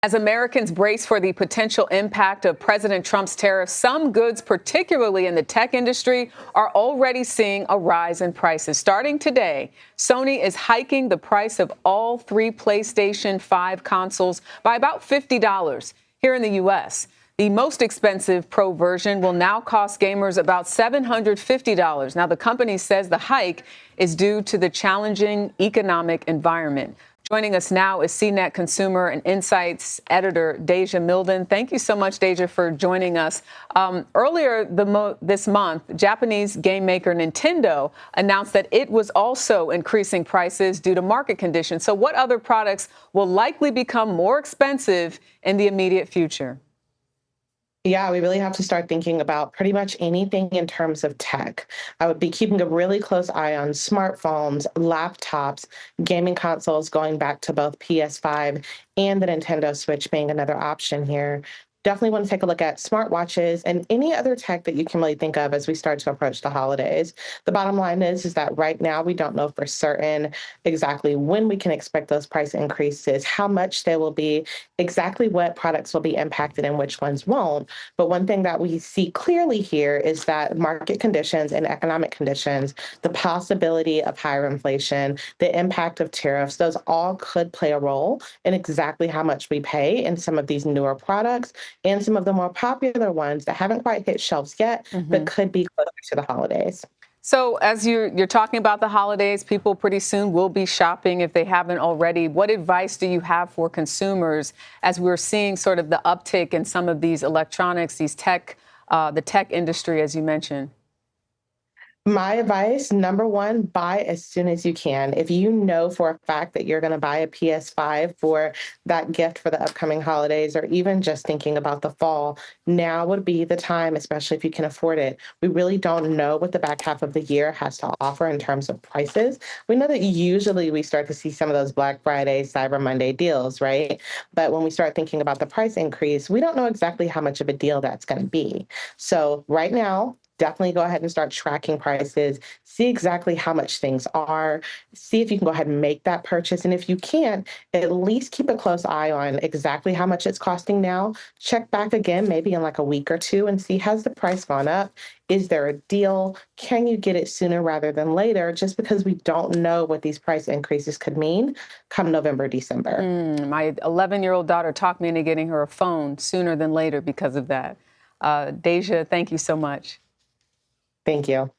As Americans brace for the potential impact of President Trump's tariffs, some goods, particularly in the tech industry, are already seeing a rise in prices. Starting today, Sony is hiking the price of all three PlayStation 5 consoles by about $50 here in the U.S. The most expensive Pro version will now cost gamers about $750. Now, the company says the hike is due to the challenging economic environment. Joining us now is CNET Consumer and Insights editor Dashia Milden. Thank you so much, Dashia, for joining us. Earlier this month, Japanese game maker Nintendo announced that it was also increasing prices due to market conditions. So what other products will likely become more expensive in the immediate future? Yeah, we really have to start thinking about pretty much anything in terms of tech. I would be keeping a really close eye on smartphones, laptops, gaming consoles, going back to both PS5 and the Nintendo Switch being another option here. Definitely want to take a look at smartwatches and any other tech that you can really think of as we start to approach the holidays. The bottom line is that right now we don't know for certain exactly when we can expect those price increases, how much they will be, exactly what products will be impacted and which ones won't. But one thing that we see clearly here is that market conditions and economic conditions, the possibility of higher inflation, the impact of tariffs, those all could play a role in exactly how much we pay in some of these newer products and some of the more popular ones that haven't quite hit shelves yet, but could be closer to the holidays. So as you're talking about the holidays, people pretty soon will be shopping if they haven't already. What advice do you have for consumers as we're seeing sort of the uptick in some of these electronics, these tech, the tech industry, as you mentioned? My advice, number one, buy as soon as you can. If you know for a fact that you're going to buy a PS5 for that gift for the upcoming holidays, or even just thinking about the fall, now would be the time, especially if you can afford it. We really don't know what the back half of the year has to offer in terms of prices. We know that usually we start to see some of those Black Friday, Cyber Monday deals, right? But when we start thinking about the price increase, we don't know exactly how much of a deal that's going to be. So right now, definitely go ahead and start tracking prices, see exactly how much things are, see if you can go ahead and make that purchase. And if you can't, at least keep a close eye on exactly how much it's costing now. Check back again, maybe in like a week or two, and see, has the price gone up? Is there a deal? Can you get it sooner rather than later? Just because we don't know what these price increases could mean come November, December. My 11-year-old daughter talked me into getting her a phone sooner than later because of that. Dashia, thank you so much. Thank you.